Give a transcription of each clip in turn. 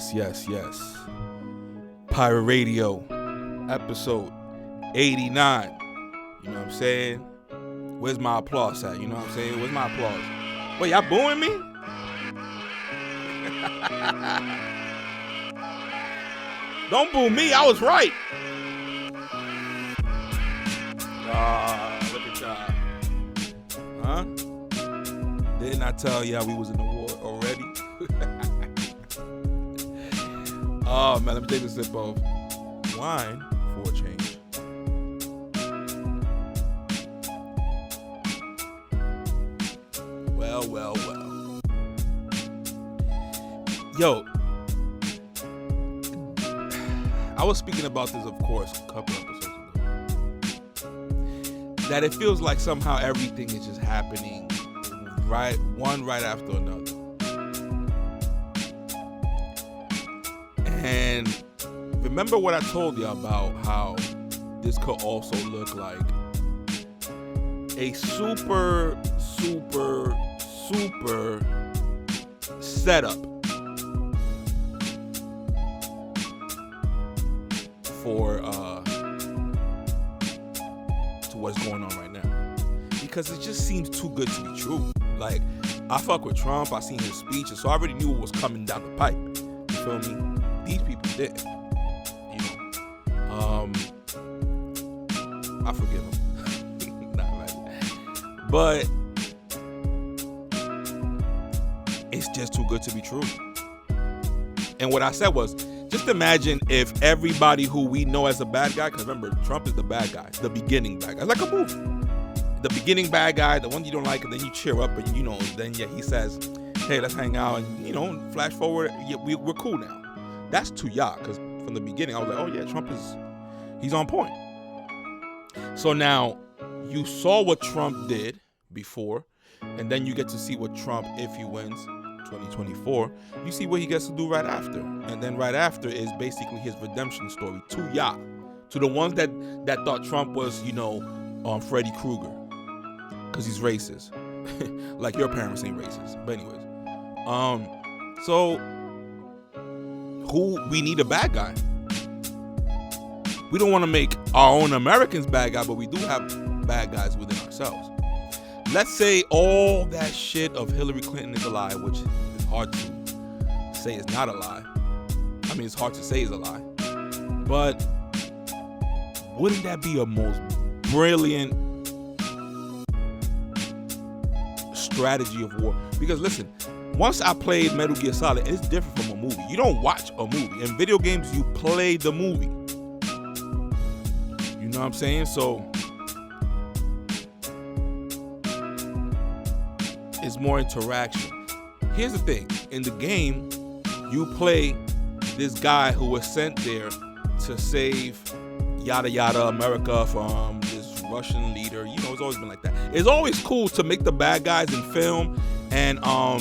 Yes. Pirate Radio, episode 89. You know what I'm saying? Where's my applause at? You know what I'm saying? Where's my applause? Wait, y'all booing me? Don't boo me. I was right. Look at y'all. Huh? Didn't I tell y'all we was in the war already? Oh, man, let me take a sip of wine for a change. Well. Yo, I was speaking about this, of course, a couple episodes ago. That it feels like somehow everything is just happening right after another. And remember what I told you about how this could also look like a super setup for to what's going on right now, because it just seems too good to be true. Like, I fuck with Trump, I seen his speech, and so I already knew what was coming down the pipe. You feel me? These people didn't, I forgive them. Not right. But it's just too good to be true. And what I said was, just imagine if everybody who we know as a bad guy, because remember, Trump is the bad guy, the beginning bad guy. It's like a movie. The beginning bad guy, the one you don't like, and then you cheer up, and then he says, hey, let's hang out, and flash forward, we're cool now. That's to y'all, because from the beginning, I was like, oh yeah, he's on point. So now, you saw what Trump did before, and then you get to see what Trump, if he wins 2024, you see what he gets to do right after. And then right after is basically his redemption story to y'all. To the ones that thought Trump was, Freddy Krueger, because he's racist. Like your parents ain't racist. But anyways, so we need a bad guy. We don't want to make our own Americans bad guy, but we do have bad guys within ourselves. Let's say all that shit of Hillary Clinton is a lie, which is hard to say is not a lie. I mean, it's hard to say is a lie. But wouldn't that be a most brilliant strategy of war? Because listen, once I played Metal Gear Solid, it's different from a movie. You don't watch a movie. In video games, you play the movie. You know what I'm saying? So it's more interaction. Here's the thing. In the game, you play this guy who was sent there to save yada yada America from this Russian leader. It's always been like that. It's always cool to make the bad guys in film and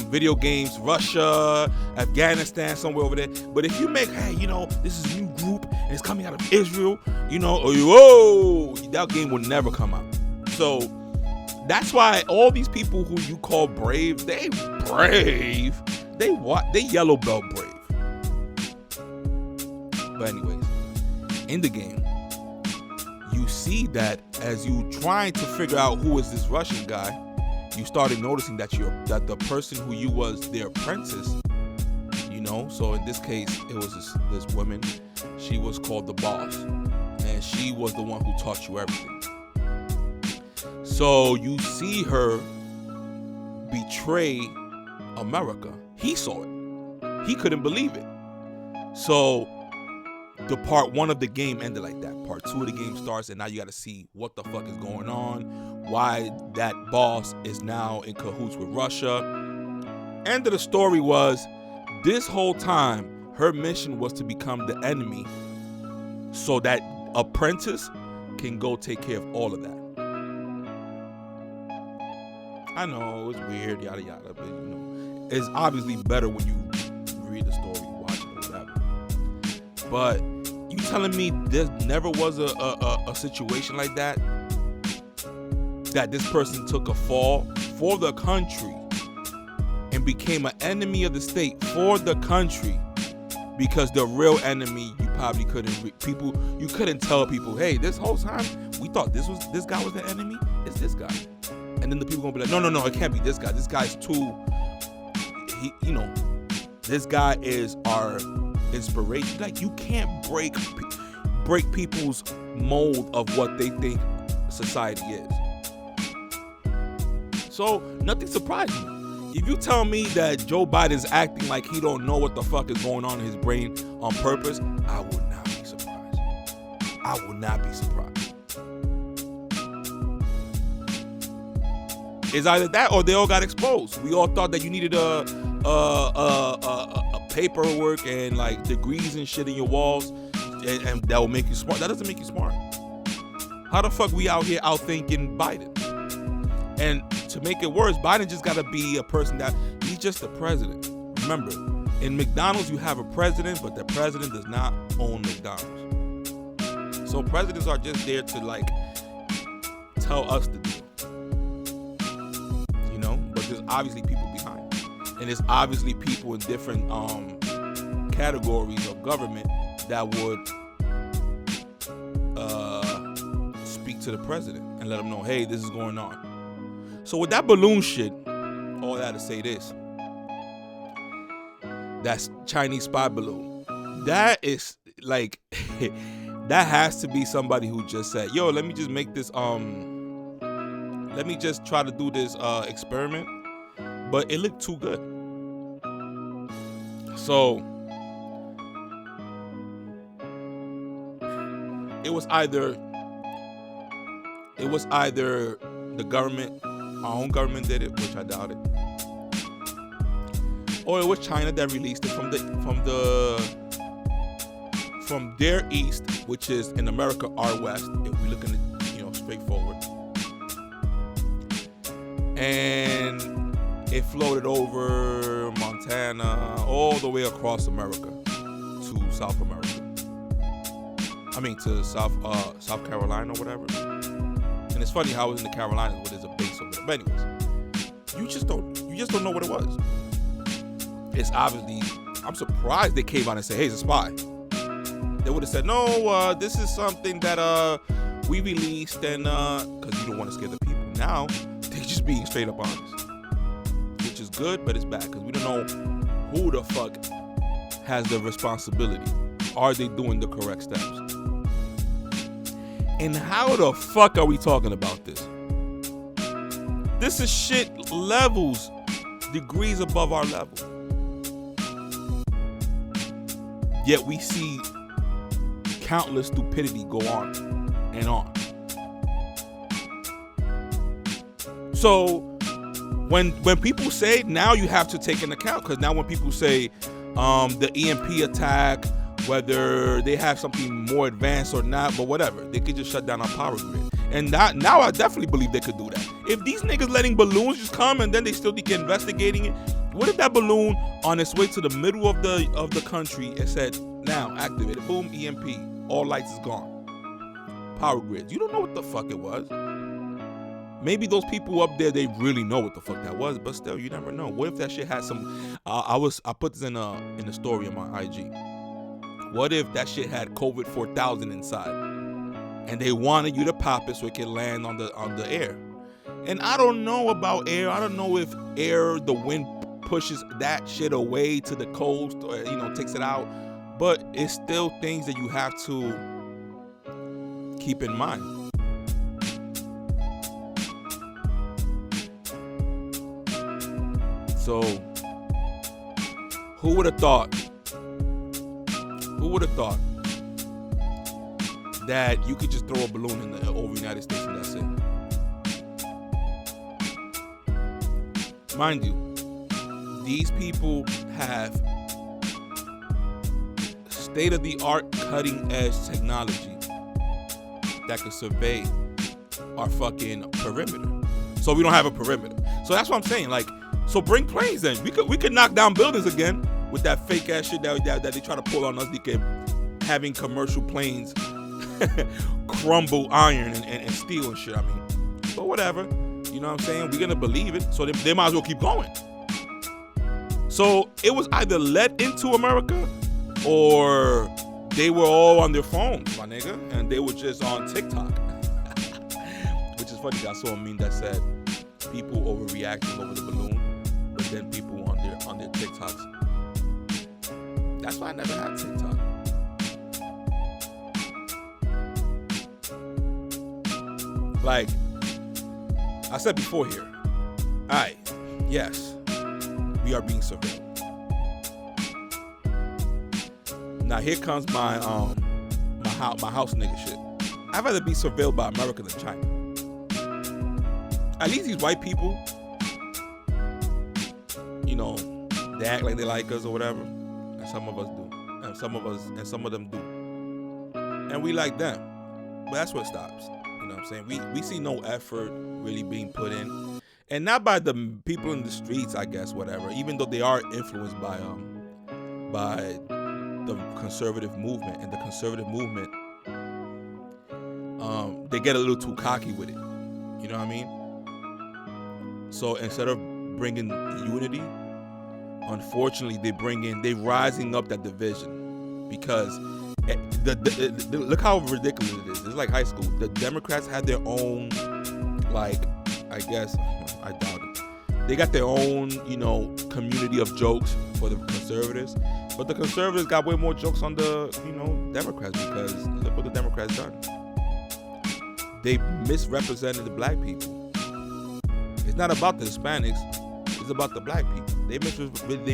video games, Russia, Afghanistan, somewhere over there. But if you make, hey, this is a new group and it's coming out of Israel, that game will never come out. So that's why all these people who you call brave, they brave. They what? They yellow belt brave. But anyways, in the game, you see that as you trying to figure out who is this Russian guy, you started noticing that the person who you was their apprentice, so in this case, it was this woman. She was called the boss, and she was the one who taught you everything. So you see her betray America. He saw it. He couldn't believe it. So the part 1 of the game ended like that. Part 2 of the game starts, and now you got to see what the fuck is going on, why that boss is now in cahoots with Russia. End of the story was, this whole time, her mission was to become the enemy so that apprentice can go take care of all of that. I know, it's weird, yada yada, but it's obviously better when you read the story, watch it, or whatever. But you telling me there never was a situation like that this person took a fall for the country and became an enemy of the state for the country because the real enemy you probably couldn't you couldn't tell people, hey, this whole time we thought this guy was the enemy. It's this guy, and then the people gonna be like, no, it can't be this guy. This guy's too. This guy is our inspiration. Like, you can't break people's mold of what they think society is. So nothing surprised me. If you tell me that Joe Biden's acting like he don't know what the fuck is going on in his brain on purpose, I would not be surprised. I would not be surprised. It's either that or they all got exposed. We all thought that you needed a paperwork and like degrees and shit in your walls, and that will make you smart. That doesn't make you smart. How the fuck we out here outthinking Biden? And to make it worse, Biden just gotta be a person that he's just the president. Remember, in McDonald's you have a president, but the president does not own McDonald's. So presidents are just there to like tell us the deal. But there's obviously people behind it. And there's obviously people in different categories of government that would speak to the president and let him know, hey, this is going on. So with that balloon shit, all that to say this, that's Chinese spy balloon. That is like, that has to be somebody who just said, yo, let me just make this, let me just try to do this experiment. But it looked too good. So it was either the government, our own government did it, which I doubt it, or it was China that released it from their east, which is in America our west, if we look at it, straightforward. And it floated over Montana, all the way across America to South America. I mean, to South Carolina or whatever. And it's funny how it's in the Carolinas where there's a base over there. But anyways, you just don't know what it was. It's obviously, I'm surprised they came out and said, hey, it's a spy. They would have said, no, this is something that we released, and because you don't want to scare the people. Now they just being straight up honest. Which is good, but it's bad because we don't know who the fuck has the responsibility. Are they doing the correct steps? And how the fuck are we talking about this? This is shit levels, degrees above our level. Yet we see countless stupidity go on and on. So when people say, now you have to take into account, because now when people say the EMP attack, whether they have something more advanced or not, but whatever, they could just shut down our power grid. And now I definitely believe they could do that. If these niggas letting balloons just come and then they still keep investigating it, what if that balloon on its way to the middle of the country and said, now activate it, boom, EMP, all lights is gone, power grids. You don't know what the fuck it was. Maybe those people up there, they really know what the fuck that was, but still, you never know. What if that shit had some? I put this in the story on my IG. What if that shit had COVID 4000 inside, and they wanted you to pop it so it can land on the air? And I don't know about air. I don't know if the wind pushes that shit away to the coast or takes it out, but it's still things that you have to keep in mind. So, who would have thought? Who would have thought that you could just throw a balloon over the United States and that's it? Mind you, these people have state-of-the-art, cutting-edge technology that could survey our fucking perimeter. So we don't have a perimeter. So that's what I'm saying. Like, so bring planes then. We could knock down buildings again with that fake ass shit that they try to pull on us. They keep having commercial planes crumble iron and steel and shit. I mean, but whatever. You know what I'm saying? We're gonna believe it. So they might as well keep going. So it was either let into America or they were all on their phones, my nigga, and they were just on TikTok. Which is funny. I saw a meme that said people overreacting over the balloon, but then people on their TikToks. That's why I never had TikTok. Like I said before here, yes, we are being surveilled. Now here comes my house nigga shit. I'd rather be surveilled by America than China. At least these white people, you know, they act like they like us or whatever, and some of us do, and some of them do, and we like them. But that's where it stops. You know what I'm saying? We see no effort really being put in, and not by the people in the streets, I guess, whatever. Even though they are influenced by the conservative movement, and the conservative movement, they get a little too cocky with it. You know what I mean? So instead of bringing unity, unfortunately, they rising up that division, because look how ridiculous it is. It's like high school. The Democrats had their own, like, I guess, I doubt it. They got their own, you know, community of jokes for the conservatives, but the conservatives got way more jokes on the, you know, Democrats, because look what the Democrats done. They misrepresented the black people. It's not about the Hispanics. It's about the black people. They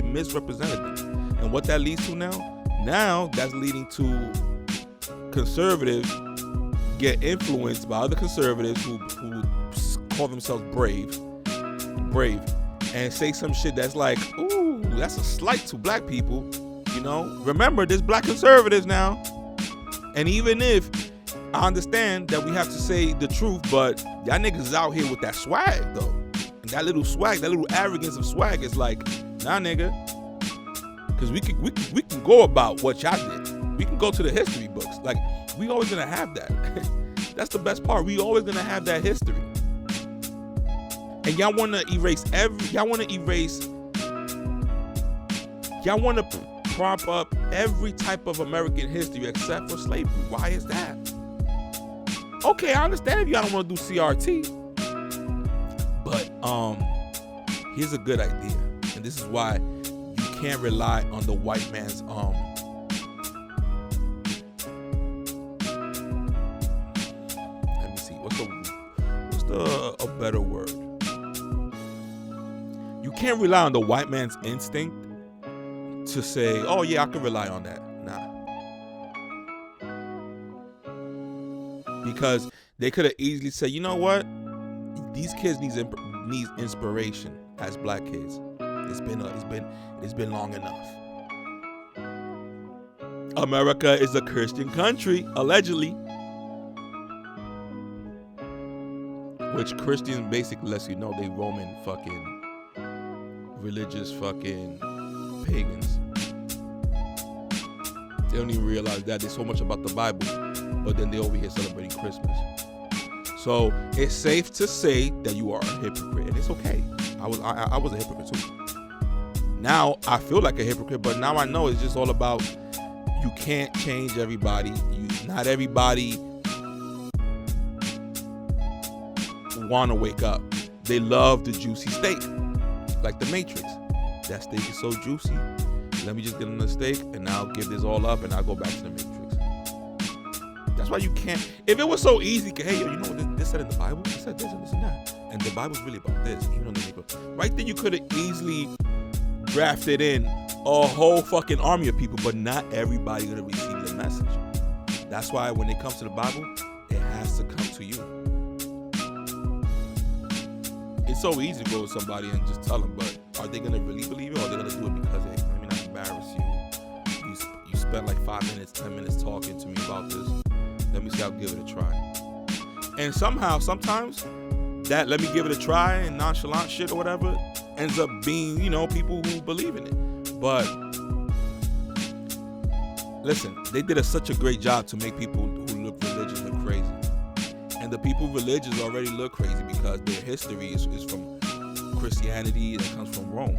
misrepresented them. And what that leads to now that's leading to conservatives get influenced by other conservatives who call themselves brave, and say some shit that's like, ooh, that's a slight to black people. You know, remember, there's black conservatives now. And even if I understand that we have to say the truth, but y'all niggas is out here with that swag though. And that little swag, that little arrogance of swag is like, nah, nigga. Because we can go about what y'all did. We can go to the history books. Like, we always gonna have that. That's the best part. We always gonna have that history. And y'all wanna prop up every type of American history except for slavery. Why is that? Okay, I understand if y'all don't want to do CRT, but here's a good idea, and this is why you can't rely on the white man's let me see, what's a better word? You can't rely on the white man's instinct to say, oh yeah, I can rely on that. Nah. Because they could have easily said, you know what? These kids need inspiration as black kids. It's been long enough. America is a Christian country, allegedly. Which Christians basically lets you know they Roman fucking religious fucking pagans. They don't even realize that. There's so much about the Bible, but then they over here celebrating Christmas. So it's safe to say that you are a hypocrite, and it's okay. I was a hypocrite too. Now I feel like a hypocrite, but now I know it's just all about, you can't change everybody. Not everybody want to wake up. They love the juicy steak, like the Matrix. That steak is so juicy. Let me just get another steak, and I'll give this all up, and I'll go back to the Matrix. That's why you can't. If it was so easy, hey, you know what this said in the Bible? It said this and this and that, and the Bible's really about this, even on the Negro. Right then, you could have easily drafted in a whole fucking army of people, but not everybody gonna receive the message. That's why when it comes to the Bible, it has to come to you. It's so easy to go with somebody and just tell them, but are they gonna really believe it, or are they gonna do it because they, let me not embarrass you? You spent like 5 minutes, 10 minutes talking to me about this. Let me see, I'll give it a try. And sometimes that let me give it a try and nonchalant shit or whatever ends up being, you know, people who believe in it. But listen, they did such a great job to make people who look religious look crazy. And the people religious already look crazy because their history is from Christianity that comes from Rome.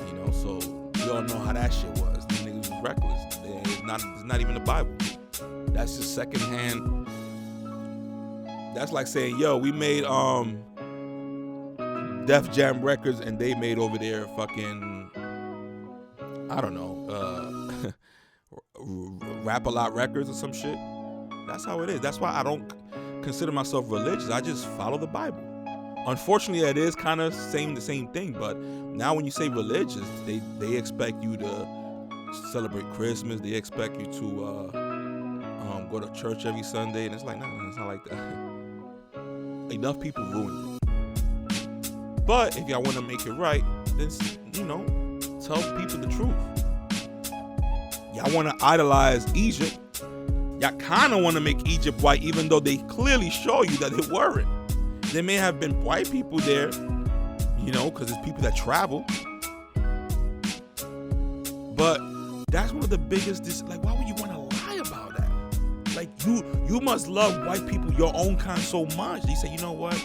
You know, so we all know how that shit was. These niggas was reckless. It's not even the Bible. That's just secondhand. That's like saying, yo, we made Def Jam Records and they made over there fucking, I don't know, Rap a Lot Records or some shit. That's how it is. That's why I don't consider myself religious. I just follow the Bible. Unfortunately, it is kind of the same thing. But now when you say religious, they expect you to celebrate Christmas. They expect you to go to church every Sunday. And it's like, no, it's not like that. Enough people ruined it. But if y'all want to make it right, then, tell people the truth. Y'all want to idolize Egypt. Y'all kind of want to make Egypt white, even though they clearly show you that they weren't. There may have been white people there, because it's people that travel. But that's one of the biggest, why would you want to lie about that? Like, you must love white people, your own kind, so much. You say, you know what?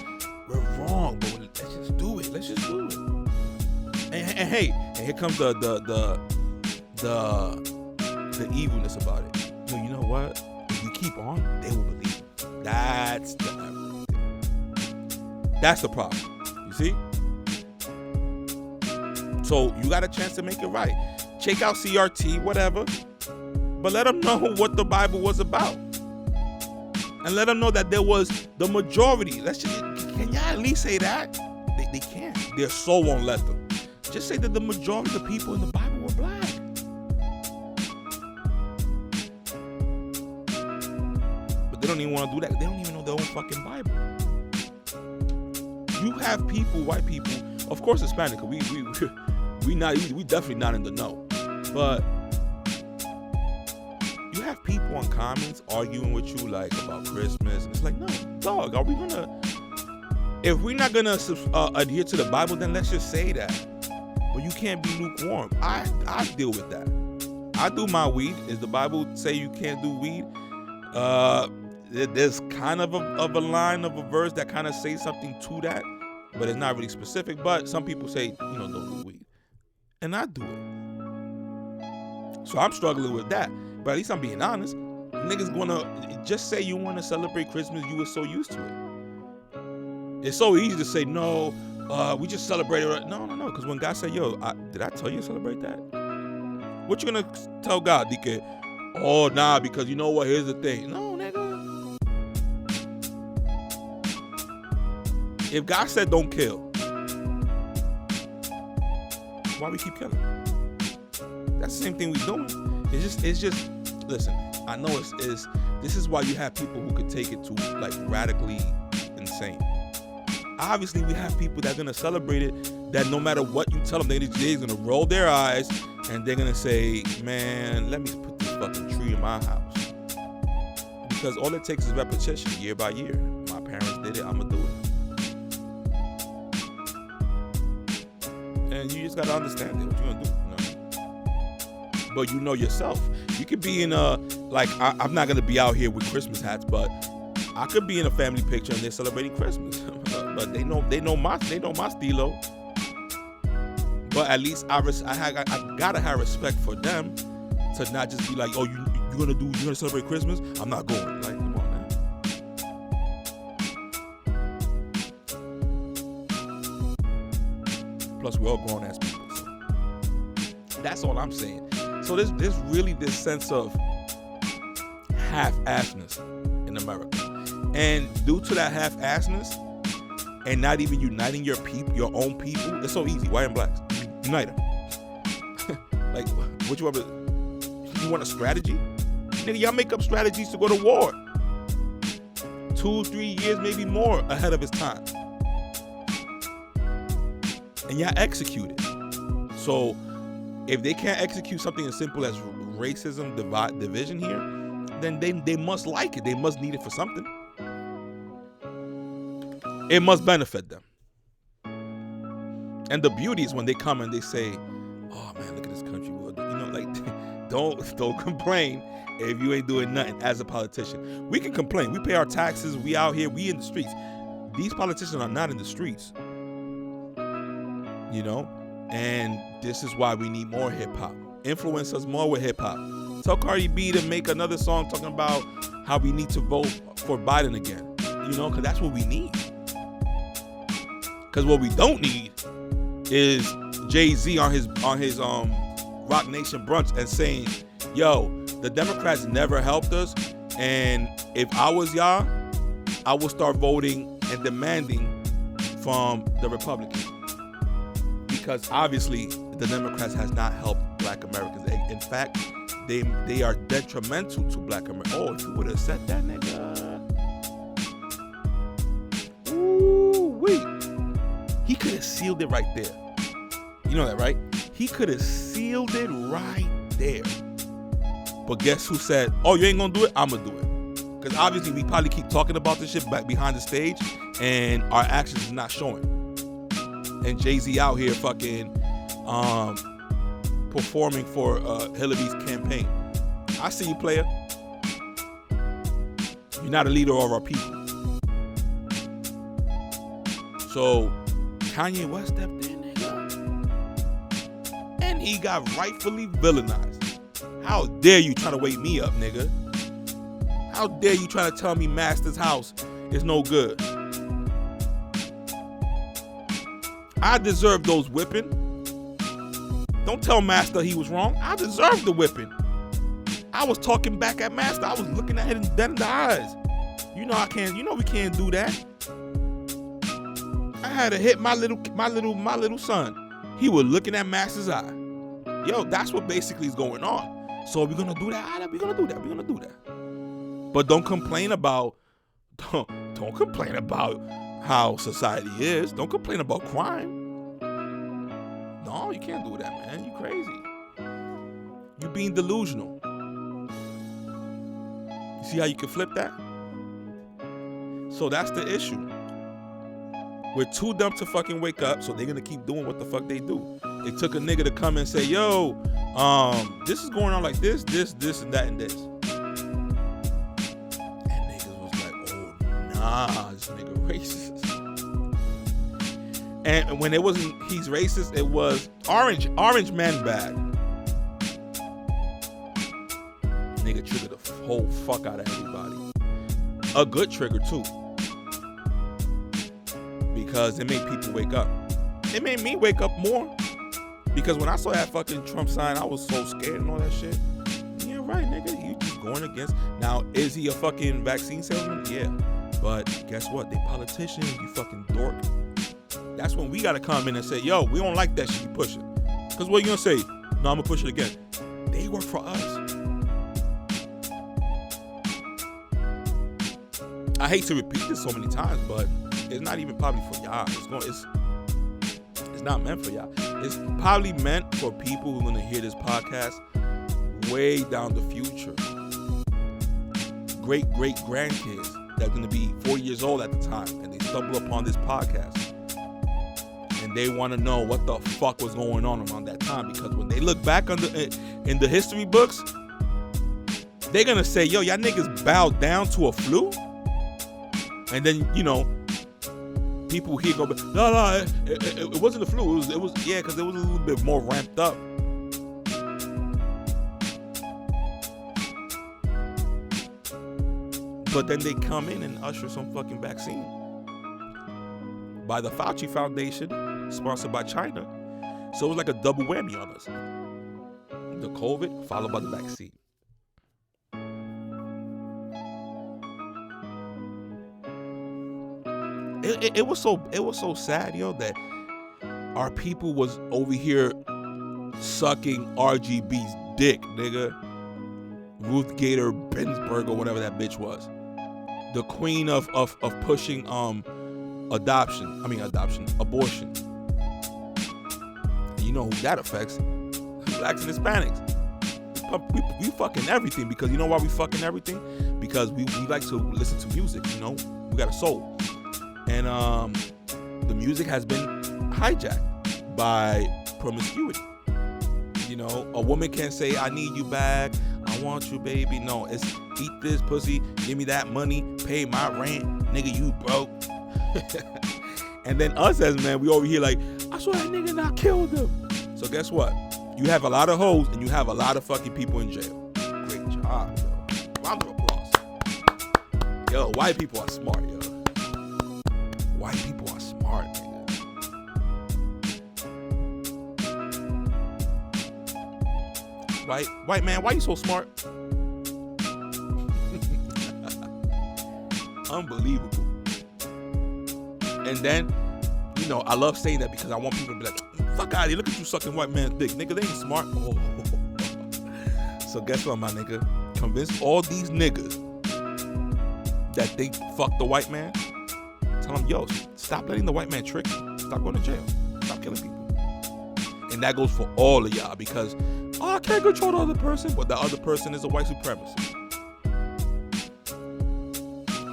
We're wrong, but let's just do it. Let's just do it. And hey, and here comes the evilness about it. You know what? If you keep on, they will believe. That's the problem. You see? So you got a chance to make it right. Check out CRT, whatever. But let them know what the Bible was about. And let them know that there was the majority. Can y'all at least say that? They can't. Their soul won't let them. Just say that the majority of the people in the Bible were black. But they don't even want to do that. They don't even know their own fucking Bible. You have people, white people, of course Hispanic, we definitely not in the know. But you have people on comments arguing with you like about Christmas. And it's like, no, dog, if we're not gonna adhere to the Bible, then let's just say that. But you can't be lukewarm. I deal with that. I do my weed. Does the Bible say you can't do weed? There's kind of a line of a verse that kind of says something to that, but it's not really specific. But some people say, don't do weed. And I do it. So I'm struggling with that. But at least I'm being honest. Niggas gonna just say you want to celebrate Christmas. You were so used to it. It's so easy to say, no, we just celebrated it. No. Because when God said, yo, did I tell you to celebrate that? What you gonna tell God, DK? Oh, nah, because you know what? Here's the thing. No, nigga. If God said don't kill, why we keep killing? That's the same thing we doing. It's just. Listen, I know this is why you have people who could take it to like radically insane. Obviously, we have people that are gonna celebrate it. That no matter what you tell them, they're gonna roll their eyes and they're gonna say, "Man, let me put this fucking tree in my house." Because all it takes is repetition, year by year. My parents did it. I'ma do it. And you just gotta understand it. What you gonna do? But you know yourself. You could be in I'm not gonna be out here with Christmas hats, but I could be in a family picture and they're celebrating Christmas. But they know my stilo. But at least I gotta have respect for them to not just be like, oh, you're gonna celebrate Christmas? I'm not going. Like, come on, man. Plus, we're all grown ass people. So that's all I'm saying. So there's really this sense of half-assness in America. And due to that half-assness and not even uniting your own people, it's so easy. White and blacks, unite them. Like, what you want? You want a strategy? Nigga, y'all make up strategies to go to war. 2-3 years, maybe more ahead of its time. And y'all execute it. So if they can't execute something as simple as racism, division here, then they must like it. They must need it for something. It must benefit them. And the beauty is when they come and they say, oh man, look at this country. Don't complain if you ain't doing nothing as a politician. We can complain. We pay our taxes. We out here. We in the streets. These politicians are not in the streets. And this is why we need more hip hop. Influence us more with hip hop. Tell Cardi B to make another song talking about how we need to vote for Biden again. Because that's what we need. Because what we don't need is Jay-Z on his Rock Nation brunch and saying, yo, the Democrats never helped us, and if I was y'all, I would start voting and demanding from the Republicans. Because obviously the Democrats has not helped Black Americans. In fact, they are detrimental to Black Americans. Oh, if you would have said that, nigga. Ooh, wait. He could have sealed it right there. You know that, right? He could have sealed it right there. But guess who said, oh, you ain't gonna do it? I'm gonna do it. Because obviously we probably keep talking about this shit back behind the stage and our actions is not showing. And Jay-Z out here fucking performing for Hillary's campaign. I see you, player. You're not a leader of our people. So Kanye West stepped in, nigga. And he got rightfully villainized. How dare you try to wake me up, nigga? How dare you try to tell me Master's house is no good? I deserve those whipping. Don't tell Master he was wrong. I deserve the whipping. I was talking back at Master. I was looking at him dead in the eyes. We can't do that. I had to hit my little son. He was looking at Master's eye. Yo, that's what basically is going on. So we're gonna do that. We're gonna do that. But don't complain about how society is. Don't complain about crime. No, you can't do that, man. You crazy. You being delusional. You see how you can flip that? So that's the issue. We're too dumb to fucking wake up, so they're gonna keep doing what the fuck they do. It took a nigga to come and say, yo, this is going on like this, and that, and this. And niggas was like, oh, nah, this nigga racist. And when it wasn't he's racist, it was orange man bad. Nigga triggered the whole fuck out of everybody. A good trigger too. Because it made people wake up. It made me wake up more. Because when I saw that fucking Trump sign, I was so scared and all that shit. Yeah, right, nigga. You just going against. Now, is he a fucking vaccine salesman? Yeah. But guess what? They politicians, you fucking dork. That's when we gotta come in and say, yo, we don't like that shit you pushing. Because what you gonna say? No, I'm gonna push it again. They work for us. I hate to repeat this so many times, but it's not even probably for y'all. It's not meant for y'all. It's probably meant for people who are gonna hear this podcast way down the future. Great grandkids that are gonna be 40 years old at the time, and they stumble upon this podcast, and they want to know what the fuck was going on around that time. Because when they look back in the history books, they're gonna say, "Yo, y'all niggas bowed down to a flu," and then people here go, no, it wasn't the flu. It was yeah, because it was a little bit more ramped up. But then they come in and usher some fucking vaccine by the Fauci Foundation, sponsored by China. So it was like a double whammy on us. The COVID followed by the vaccine. It was so sad, yo, that our people was over here sucking RGB's dick, nigga. Ruth Gator Ginsburg or whatever that bitch was. The queen of pushing abortion. You know who that affects? Blacks and Hispanics. We fucking everything, because you know why we fucking everything? Because we like to listen to music, we got a soul. And the music has been hijacked by promiscuity. A woman can't say, I need you back, I want you, baby. No, it's eat this pussy, give me that money, pay my rent, nigga, you broke. And then us as men, we over here like, I I saw that nigga and I killed him. So guess what? You have a lot of hoes and you have a lot of fucking people in jail. Great job, yo. Round of applause. Yo, white people are smart, yo. White people are smart, nigga. Right? White man, why you so smart? Unbelievable. And then, you know, I love saying that because I want people to be like, fuck out of here, look at you sucking white man's dick. Nigga, they ain't smart. Oh. So guess what, my nigga? Convince all these niggas that they fuck the white man. Tell them, yo, stop letting the white man trick you. Stop going to jail. Stop killing people. And that goes for all of y'all because, oh, I can't control the other person, but the other person is a white supremacist.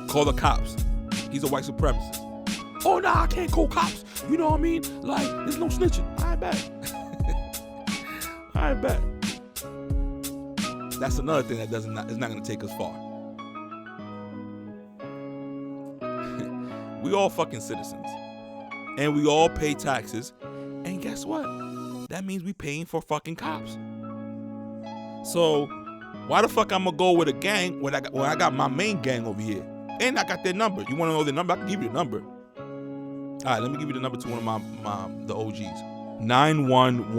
Call the cops. He's a white supremacist. Oh, nah, I can't call cops. You know what I mean? Like, there's no snitching. I bet. I bet. That's another thing that is not going to take us far. We all fucking citizens. And we all pay taxes. And guess what? That means we paying for fucking cops. So, why the fuck I'm going to go with a gang when I got my main gang over here? And I got their number. You want to know their number? I can give you the number. All right, let me give you the number to one of the OGs. 911.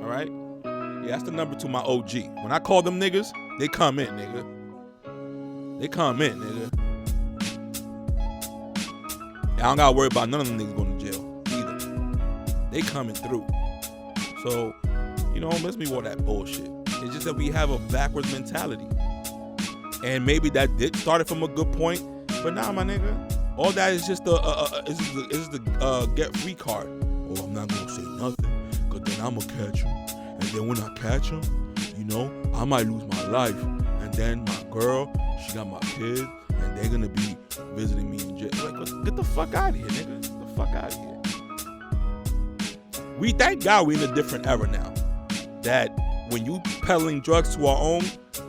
All right? Yeah, that's the number to my OG. When I call them niggas, they come in, nigga. They come in, nigga. I don't got to worry about none of them niggas going to jail either. They coming through. So, you know, let's be all that bullshit. It's just that we have a backwards mentality. And maybe that did started from a good point, but nah, my nigga, all that is just the get free card. Oh, I'm not gonna say nothing, cause then I'm gonna catch him, and then when I catch him, you know, I might lose my life, and then my girl, she got my kids, and they're gonna be visiting me in jail. Like, get the fuck out of here, nigga. Get the fuck out of here. We thank God we're in a different era now. That when you peddling drugs to our own,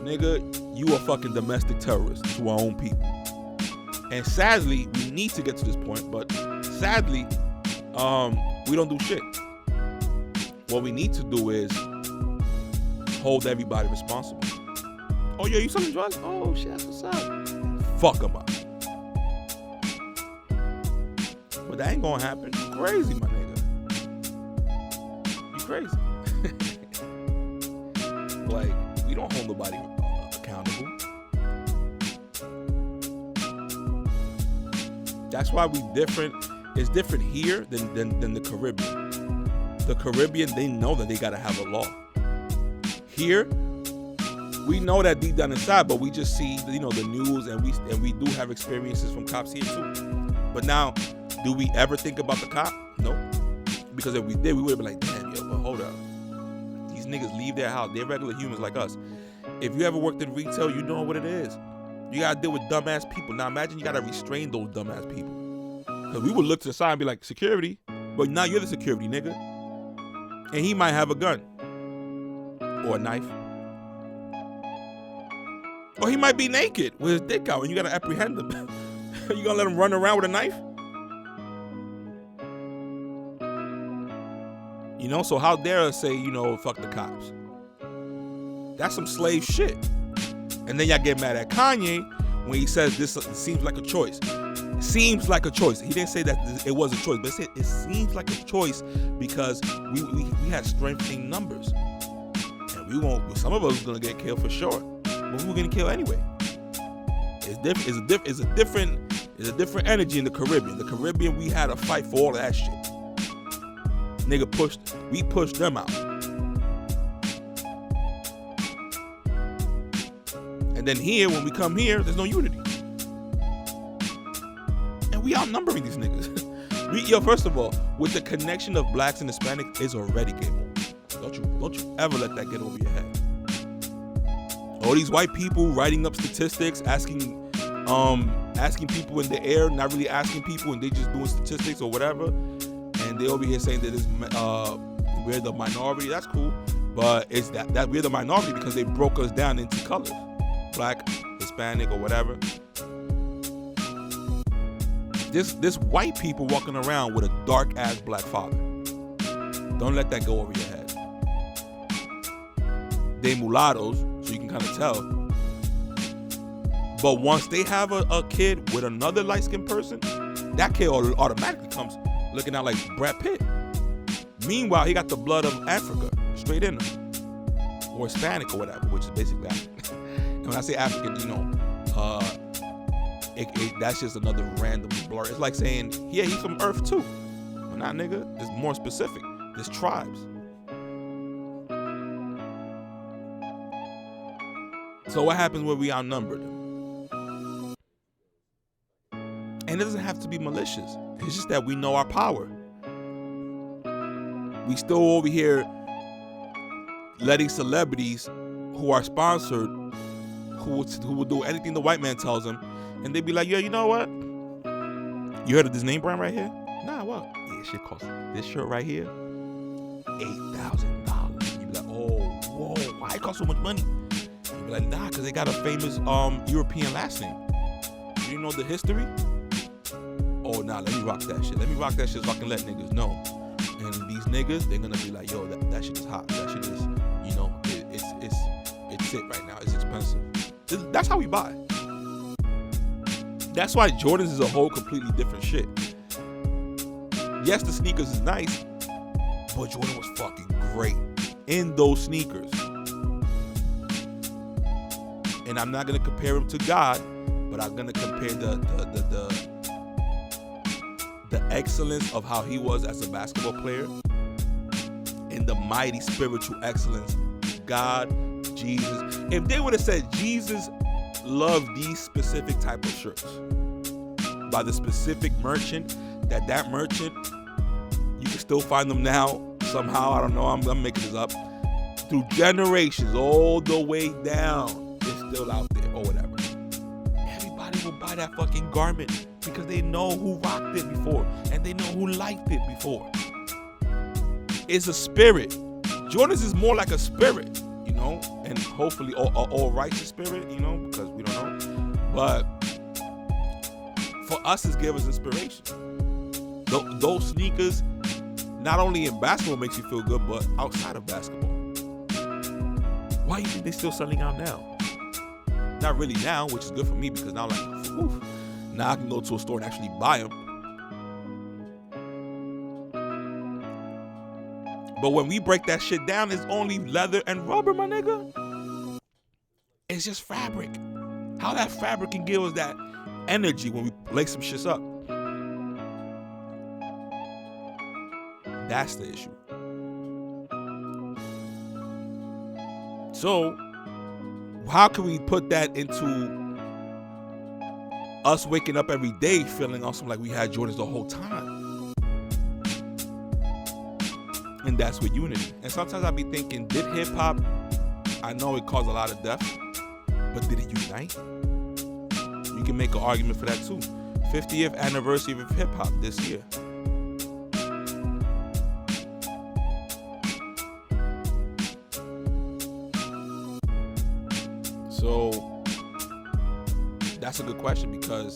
nigga, you a fucking domestic terrorist to our own people. And sadly, we need to get to this point, but sadly, we don't do shit. What we need to do is hold everybody responsible. Oh, yeah, you selling drugs? Oh, shit, that's what's up. Fuck them up. But that ain't gonna happen. You crazy, my nigga. You crazy. Like, we don't hold nobody accountable. That's why we different. It's different here than the Caribbean. The Caribbean, they know that they gotta have a law. Here, we know that deep down inside, but we just see, you know, the news, and we do have experiences from cops here too. But now, do we ever think about the cop? No. Because if we did, we would have been like, damn, yo, but hold up. These niggas leave their house. They're regular humans like us. If you ever worked in retail, you know what it is. You gotta deal with dumbass people. Now imagine you gotta restrain those dumbass people. Cause we would look to the side and be like, security, but now you're the security, nigga. And he might have a gun. Or a knife. Or he might be naked with his dick out and you gotta apprehend him. You gonna let him run around with a knife? You know, so how dare I say, you know, fuck the cops? That's some slave shit. And then y'all get mad at Kanye when he says this seems like a choice. Seems like a choice. He didn't say that it was a choice, but he said it seems like a choice because we had strengthening numbers. And some of us was gonna get killed for sure. But we were gonna kill anyway. It's different. It's a different energy in the Caribbean. The Caribbean, we had a fight for all of that shit. Nigga we pushed them out. And then here, when we come here, there's no unity. And we outnumbering these niggas. First of all, with the connection of blacks and Hispanics, it's already game over. Don't you ever let that get over your head. All these white people writing up statistics, asking people in the air, not really asking people, and they just doing statistics or whatever. And they over here saying that we're the minority. That's cool, but it's that we're the minority because they broke us down into colors, black, Hispanic, or whatever. This white people walking around with a dark ass black father. Don't let that go over your head. They mulattoes, so you can kind of tell. But once they have a kid with another light-skinned person, that kid automatically comes looking out like Brad Pitt. Meanwhile, he got the blood of Africa straight in him, or Hispanic or whatever, which is basically African. And when I say African, that's just another random blur. It's like saying, yeah, he's from Earth too. Well, nah, nigga, it's more specific. There's tribes. So what happens when we outnumbered? And it doesn't have to be malicious. It's just that we know our power. We still over here letting celebrities who are sponsored, who will do anything the white man tells them, and they be like, yo, you know what? You heard of this name brand right here? Nah, what? Yeah, shit costs this shirt right here $8,000. You be like, oh, whoa, why it cost so much money? You be like, nah, because they got a famous European last name. You know the history? Oh, nah, let me rock that shit. Let me rock that shit so I can let niggas know. And these niggas, they're gonna be like, yo, that shit is hot. That shit is, it's it right now. It's expensive. That's how we buy. That's why Jordans is a whole completely different shit. Yes, the sneakers is nice, but Jordan was fucking great in those sneakers. And I'm not gonna compare him to God, but I'm gonna compare the excellence of how he was as a basketball player and the mighty spiritual excellence. God, Jesus. If they would have said Jesus loved these specific type of shirts by the specific merchant, that merchant, you can still find them now somehow. I don't know. I'm making this up. Through generations, all the way down, it's still out there or whatever. Everybody will buy that fucking garment because they know who rocked it before and they know who liked it before. It's a spirit. Jordans is more like a spirit, and hopefully all righteous spirit, because we don't know. But for us, it gives us inspiration. Those sneakers, not only in basketball makes you feel good, but outside of basketball. Why do you think they're still selling out now? Not really now, which is good for me because now now I can go to a store and actually buy them. But when we break that shit down, it's only leather and rubber, my nigga. It's just fabric. How that fabric can give us that energy when we lace some shits up. That's the issue. So, how can we put that into us waking up every day feeling awesome like we had Jordans the whole time? And that's with unity. And sometimes I be thinking, did hip hop, I know it caused a lot of death, but did it unite? You can make an argument for that too. 50th anniversary of hip hop this year. So that's a good question because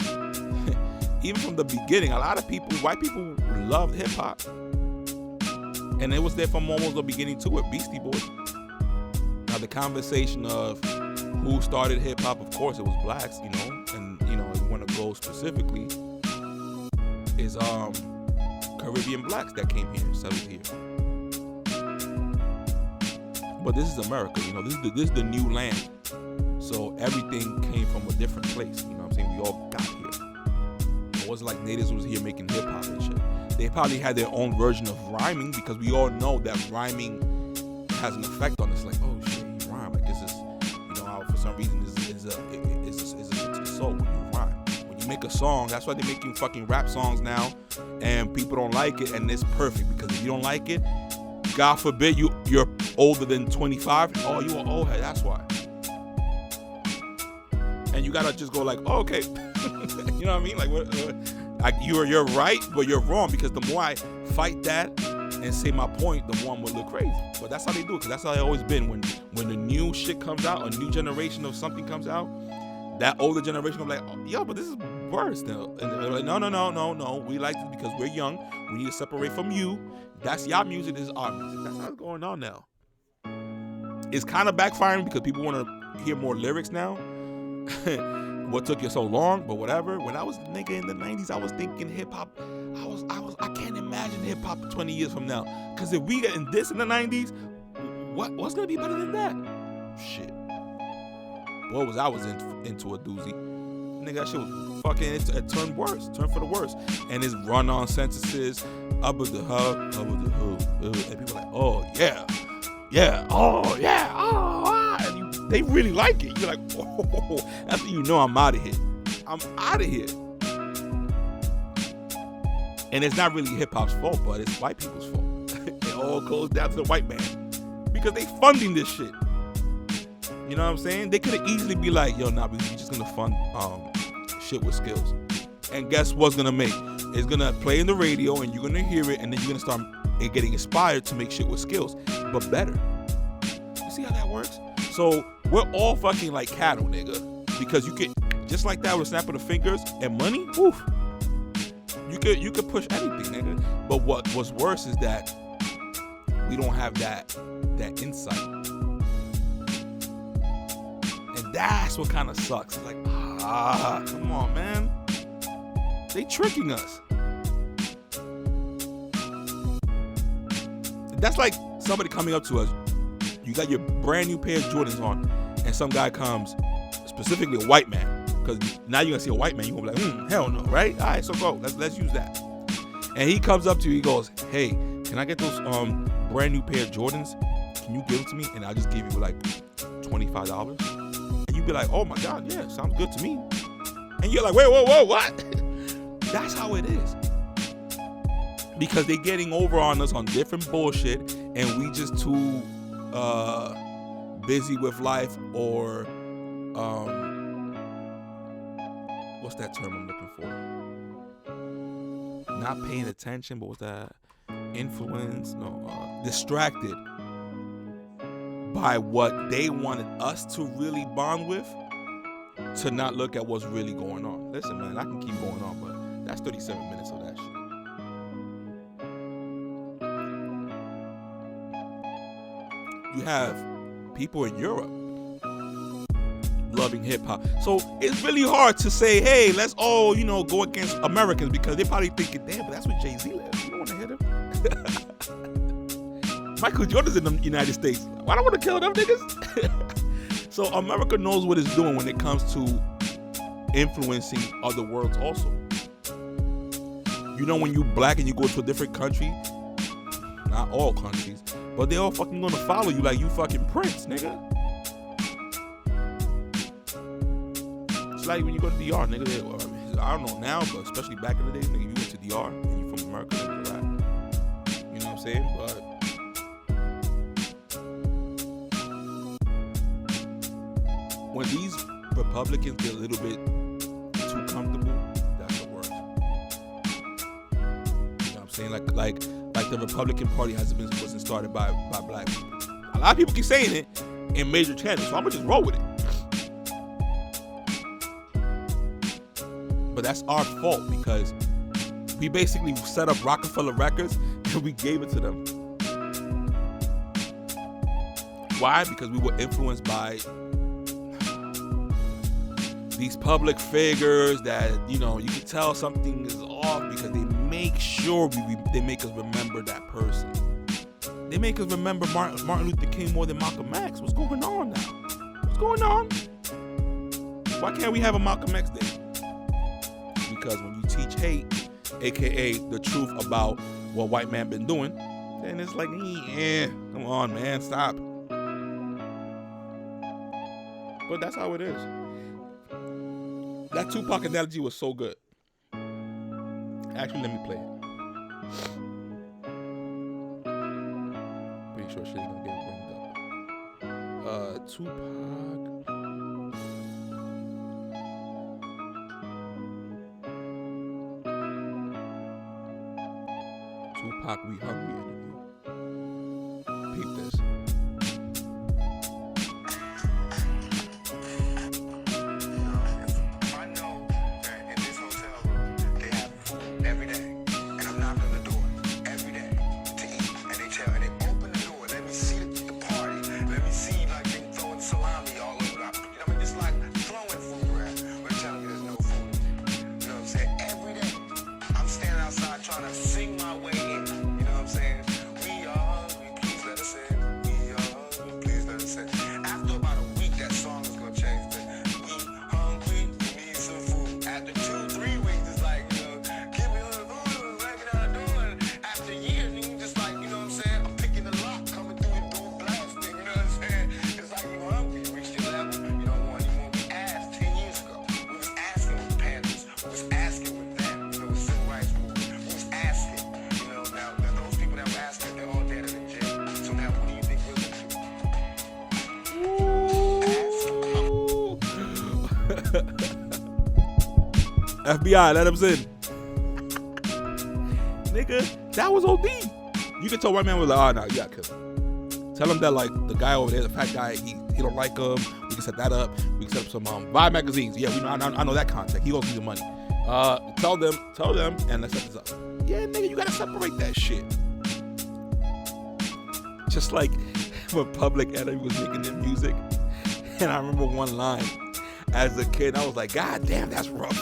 even from the beginning, a lot of people, white people loved hip hop. And it was there from almost the beginning too with Beastie Boys. Now the conversation of who started hip hop, of course it was blacks, and if you want to go specifically, is Caribbean blacks that came here, settled here. But this is America, this is the new land. So everything came from a different place, you know what I'm saying? We all got here. It wasn't like natives was here making hip hop and shit. They probably had their own version of rhyming because we all know that rhyming has an effect on us. Like, oh shit, you rhyme. Like this is, for some reason, it's a soul when you rhyme. When you make a song, that's why they're making fucking rap songs now, and people don't like it, and it's perfect because if you don't like it, God forbid you're older than 25. Oh, you are old head. That's why. And you gotta just go like, oh, okay, you know what I mean? Like what? Like you're right, but you're wrong because the more I fight that and say my point, the more I'm gonna look crazy. But that's how they do it, because that's how they always been. When the new shit comes out, a new generation of something comes out, that older generation will be like, oh, yo, but this is worse now. And they're like, no. We like this because we're young. We need to separate from you. That's y'all music, this is our music. That's what's going on now. It's kind of backfiring because people want to hear more lyrics now. What took you so long? But whatever. When I was a nigga in the 90s, I was thinking hip hop. I can't imagine hip hop 20 years from now. Because if we get in this in the 90s, what's gonna be better than that? Shit. Boy, I was into a doozy. Nigga, that shit was fucking, it turned worse. Turned for the worse. And it's run-on sentences. Up with the hub. And people like, oh, yeah. Yeah. Oh, yeah. Oh, ah. And they really like it. You're like, oh. That's when you know I'm out of here. I'm out of here. And it's not really hip-hop's fault, but it's white people's fault. It all goes down to the white man. Because they funding this shit. You know what I'm saying? They could have easily be like, yo, nah, we're just gonna fund shit with skills. And guess what's gonna make? It's gonna play in the radio and you're gonna hear it and then you're gonna start getting inspired to make shit with skills, but better. You see how that works? So we're all fucking like cattle, nigga. Because you could, just like that with a snap of the fingers and money, woof. You could push anything, nigga. But what's worse is that we don't have that insight. And that's what kind of sucks. It's like, come on, man. They tricking us. That's like somebody coming up to us. You got your brand new pair of Jordans on, and some guy comes, specifically a white man, because now you're gonna see a white man, you're gonna be like, hell no, right? All right, so go. Let's use that. And he comes up to you, he goes, hey, can I get those brand new pair of Jordans? Can you give them to me? And I'll just give you like $25. And you be like, oh my God, yeah, sounds good to me. And you're like, wait, whoa, what? That's how it is. Because they're getting over on us on different bullshit, and we just too busy with life, or what's that term I'm looking for? Not paying attention, but what's that? Influence? No, distracted by what they wanted us to really bond with, to not look at what's really going on. Listen, man, I can keep going on, but that's 37 minutes of that shit. You have people in Europe loving hip hop. So it's really hard to say, hey, let's all, go against Americans, because they're probably thinking, damn, but that's where Jay-Z lives. You don't want to hit him. Michael Jordan's in the United States. Why don't I want to kill them niggas? So America knows what it's doing when it comes to influencing other worlds also. When you black and you go to a different country, not all countries, but they all fucking gonna follow you like you fucking Prince, nigga. It's like when you go to DR, nigga. I don't know now, but especially back in the day, nigga, you went to DR and you from America, nigga, right? You know what I'm saying? But when these Republicans get a little bit too comfortable, that's the worst. You know what I'm saying? Like the Republican Party wasn't started by black people. A lot of people keep saying it in major channels, so I'm gonna just roll with it. But that's our fault, because we basically set up Rockefeller Records and we gave it to them. Why? Because we were influenced by these public figures that, you can tell something is off because they make sure they make us remember that person. They make us remember Martin Luther King more than Malcolm X. What's going on now? What's going on? Why can't we have a Malcolm X Day? Because when you teach hate, aka the truth about what white man been doing, then it's like, come on, man, stop. But that's how it is. That Tupac analogy was so good. Actually, let me play it. Pretty sure shit gonna get bringed up. Tupac. Tupac, We Hungry interview. Peep this. FBI, let him in. Nigga, that was OD. You can tell white man was like, oh, no, you gotta kill him. Tell him that, like, the guy over there, the fat guy, he don't like him. We can set that up. We can set up some Vibe magazines. Yeah, we know. I know that contact. He owes me the money. Tell them, and let's set this up. Yeah, nigga, you gotta separate that shit. Just like when Public Enemy was making their music, and I remember one line as a kid, I was like, God damn, that's rough.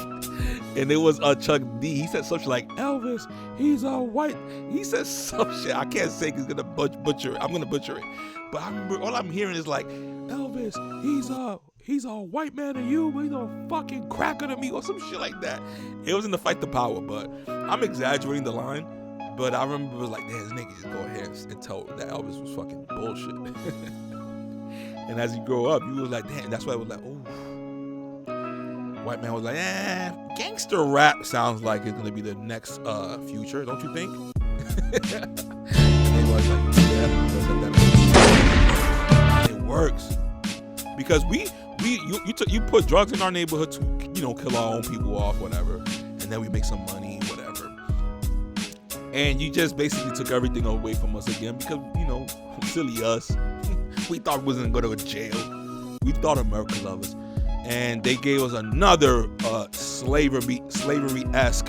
And it was Chuck D. He said something like, Elvis, he's a white. He said some shit. I can't say he's gonna butcher it. I'm gonna butcher it. But I remember all I'm hearing is like, Elvis, he's a white man to you, but he's a fucking cracker to me, or some shit like that. It was in the Fight the Power, but I'm exaggerating the line. But I remember it was like, damn, this nigga just go ahead and tell that Elvis was fucking bullshit. And as you grow up, you was like, damn, that's why it was like, ooh. White man was like, gangster rap sounds like it's gonna be the next future, don't you think? And they was like, yeah, it works. Because you put drugs in our neighborhood to, you know, kill our own people off, whatever, and then we make some money, whatever. And you just basically took everything away from us again because, you know, silly us. We thought we wasn't gonna go to jail. We thought America loved us. And they gave us another slavery-esque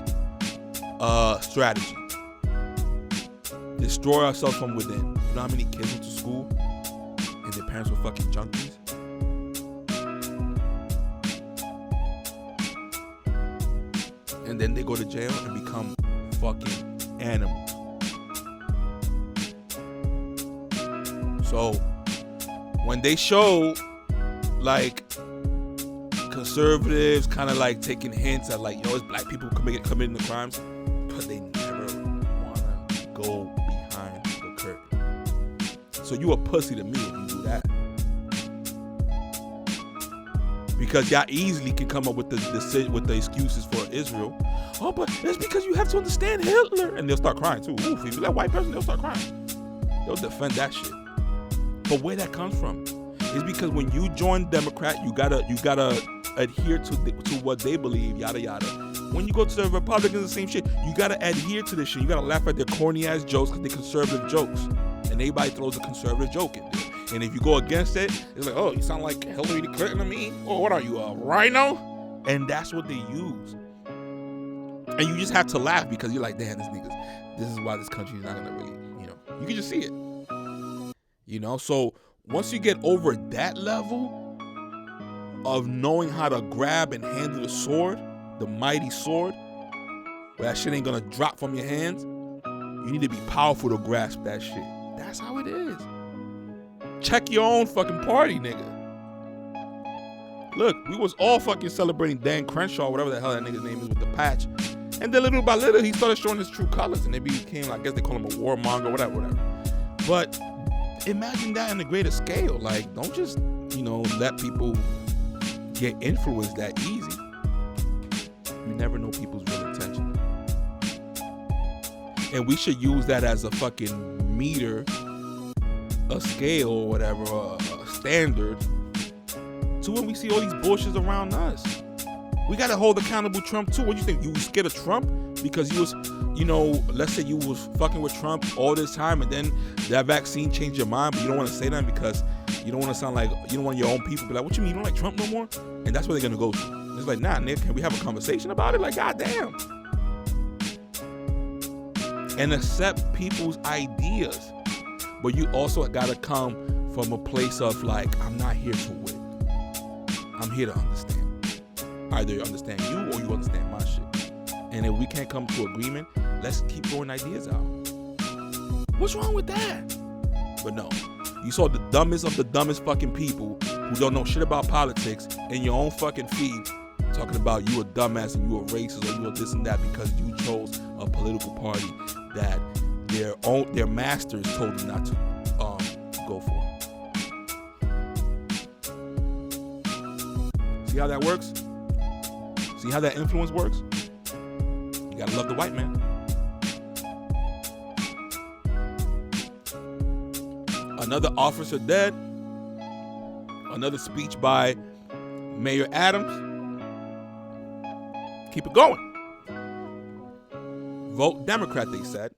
strategy. Destroy ourselves from within. You know how many kids went to school and their parents were fucking junkies? And then they go to jail and become fucking animals. So when they show like conservatives kind of like taking hints at like, yo, it's black people committing the crimes, but they never want to go behind the curtain. So you a pussy to me if you do that. Because y'all easily can come up with the excuses for Israel. Oh, but it's because you have to understand Hitler. And they'll start crying too. Ooh, if you're that white person, they'll start crying. They'll defend that shit. But where that comes from is because when you join Democrat, you gotta adhere to what they believe, yada yada. When you go to the Republicans, the same shit. You gotta adhere to this shit. You gotta laugh at their corny ass jokes because they're conservative jokes, and everybody throws a conservative joke in there. And if you go against it, it's like, oh, you sound like Hillary Clinton to me. Oh, what are you, a rhino? And that's what they use. And you just have to laugh because you're like, damn, this is why this country is not gonna really, you know, you can just see it. You know, so once you get over that level of knowing how to grab and handle the sword, the mighty sword, where that shit ain't gonna drop from your hands, you need to be powerful to grasp that shit. That's how it is. Check your own fucking party, nigga. Look, we was all fucking celebrating Dan Crenshaw, whatever the hell that nigga's name is, with the patch. And then little by little, he started showing his true colors, and they became, I guess they call him a warmonger, whatever. But imagine that on a greater scale. Like, don't just, you know, let people get influenced that easy. You never know people's real intention. And we should use that as a fucking meter, a scale or whatever, a standard, to when we see all these bullshits around us. We gotta hold accountable Trump too. What do you think? You was scared of Trump because you was, you know, let's say you was fucking with Trump all this time, and then that vaccine changed your mind, but you don't want to say that because you don't want to sound like, you don't want your own people to be like, what you mean, you don't like Trump no more? And that's where they're gonna go to. It's like, nah, Nick, can we have a conversation about it? Like, goddamn. And accept people's ideas. But you also gotta come from a place of like, I'm not here to win. I'm here to understand. Either you understand you or you understand my shit. And if we can't come to agreement, let's keep throwing ideas out. What's wrong with that? But no, you saw the dumbest of the dumbest fucking people who don't know shit about politics in your own fucking feed talking about you a dumbass and you a racist or you a this and that because you chose a political party that their masters told them not to go for. See how that works? See how that influence works? You gotta love the white man. Another officer dead. Another speech by Mayor Adams. keep it going. Vote Democrat, they said.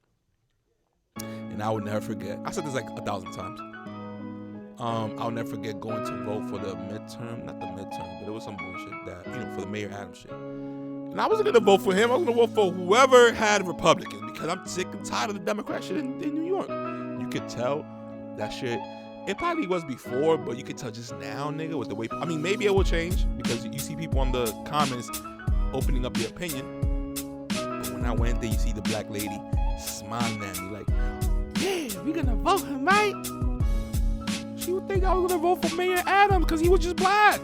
And I will never forget. I said this like 1,000 times. I'll never forget going to vote for the midterm, not the midterm, but it was some bullshit that, for the Mayor Adams shit. And I wasn't going to vote for him. I was going to vote for whoever had Republicans because I'm sick and tired of the Democrat shit in New York. You could tell that shit, it probably was before, but you could tell just now, nigga, with the way, maybe it will change because you see people on the comments opening up their opinion. But when I went there, you see the black lady smiling at me like, yeah, we gonna vote him, right? She would think I was gonna vote for Mayor Adams because he was just black.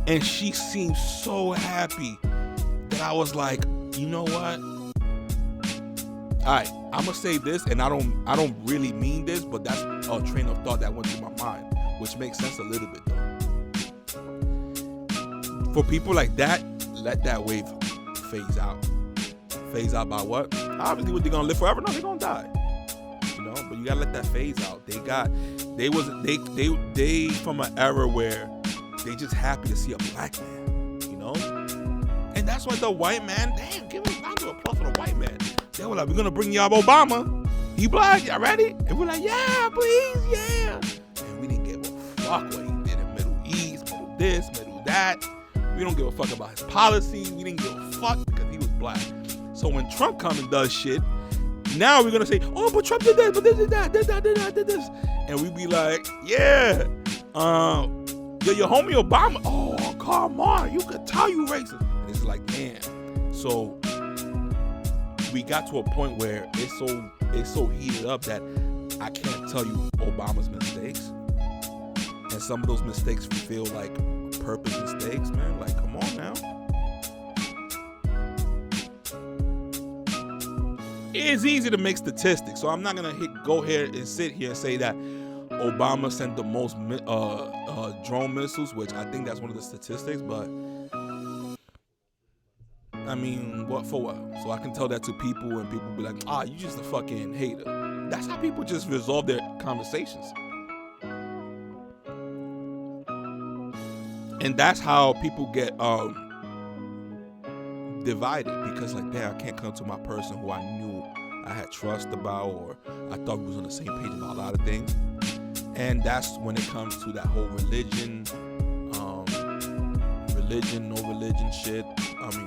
And she seemed so happy that I was like, you know what? All right, I'm gonna say this, and I don't really mean this, but that's a train of thought that went through my mind, which makes sense a little bit though. For people like that, let that wave phase out. Phase out by what? Obviously, what, they gonna live forever? No, they gonna die. But you gotta let that phase out. They from an era where they just happy to see a black man, And that's why the white man, damn, give a round of applause for the white man. They were like, we're gonna bring y'all Obama. He black, y'all ready? And we're like, yeah, please, yeah. And we didn't give a fuck what he did in Middle East, Middle this, Middle that. We don't give a fuck about his policies. We didn't give a fuck because he was black. So when Trump comes and does shit, now we're gonna say, oh, but Trump did this, but this did that, did this. And we be like, yeah, your homie Obama, oh, come on, you could tell you racist. And it's like, man. So we got to a point where it's so heated up that I can't tell you Obama's mistakes. And some of those mistakes feel like purpose mistakes, man. Like, come on now. It's easy to make statistics, so I'm not gonna go here and sit here and say that Obama sent the most drone missiles, which I think that's one of the statistics. But what for what? So I can tell that to people, and people be like, you just a fucking hater. That's how people just resolve their conversations, and that's how people get divided, because like, damn, I can't come to my person who I knew I had trust about, or I thought we was on the same page about a lot of things. And that's when it comes to that whole religion, no religion shit.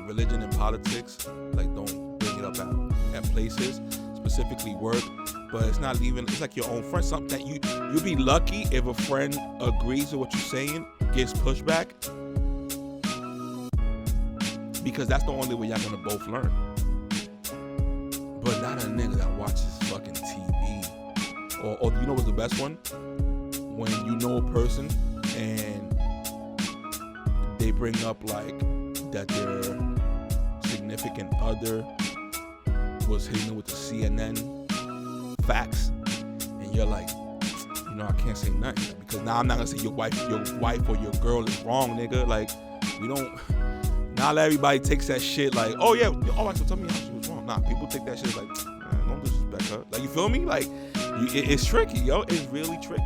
Religion and politics, like, don't bring it up at places, specifically work. But it's not even, it's like your own friend, something that you'll be lucky if a friend agrees with what you're saying, gives pushback, because that's the only way y'all gonna both learn. But not a nigga that watches fucking TV. Or you know what's the best one? When you know a person and they bring up like that their significant other was hitting with the CNN facts, and you're like, I can't say nothing because now I'm not gonna say your wife or your girl is wrong, nigga. Like, we don't. Not everybody takes that shit like, oh yeah, all right, so tell me how she was wrong. Nah, people take that shit like, man, don't disrespect her. Like, you feel me? Like, it's tricky, yo. It's really tricky.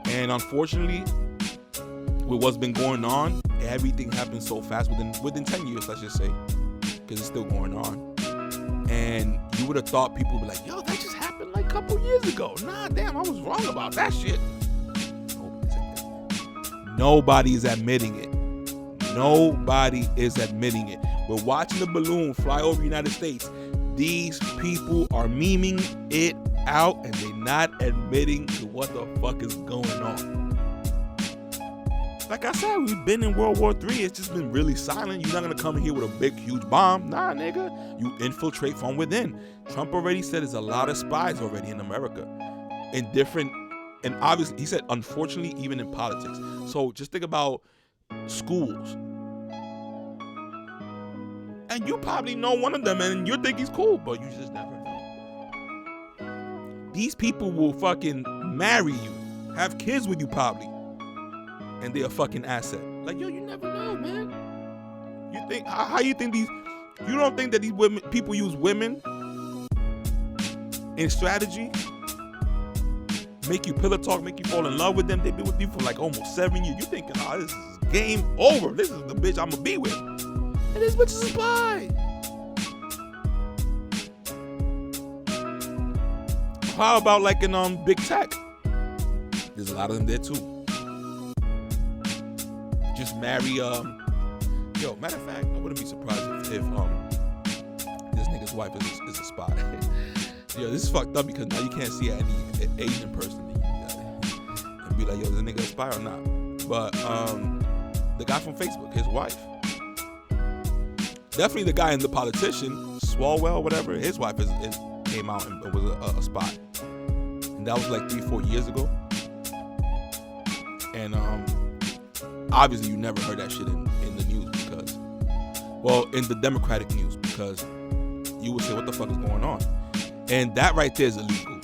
And unfortunately, with what's been going on, everything happens so fast within 10 years, let's just say, because it's still going on. And you would have thought people would be like, yo, that just happened like a couple years ago. Nah, damn, I was wrong about that shit. Nobody is admitting it. Nobody is admitting it. We're watching the balloon fly over the United States. These people are memeing it out, and they're not admitting to what the fuck is going on. Like I said, we've been in World War III. It's just been really silent. You're not going to come here with a big, huge bomb. Nah, nigga. You infiltrate from within. Trump already said there's a lot of spies already in America. And obviously, he said, unfortunately, even in politics. So just think about schools. And you probably know one of them, and you think he's cool, but you just never know. These people will fucking marry you, have kids with you probably, and they're a fucking asset. Like, yo, you never know, man. You think, how you think you don't think that these people use women in strategy? Make you pillow talk, make you fall in love with them. They've been with you for like almost 7 years. You thinking, this is game over. This is the bitch I'm gonna be with. And this bitch is a spy. How about like in big tech? There's a lot of them there too. Just marry matter of fact, I wouldn't be surprised if this nigga's wife is a spy. Yo, this is fucked up because now you can't see any Asian person and be like, yo, is this nigga a spy or not? But the guy from Facebook, his wife. Definitely the guy in The Politician, Swalwell, whatever, his wife came out and was a spy. And that was like 3-4 years ago. And obviously you never heard that shit in the news because, well, in the Democratic news, because you would say, what the fuck is going on? And that right there is illegal.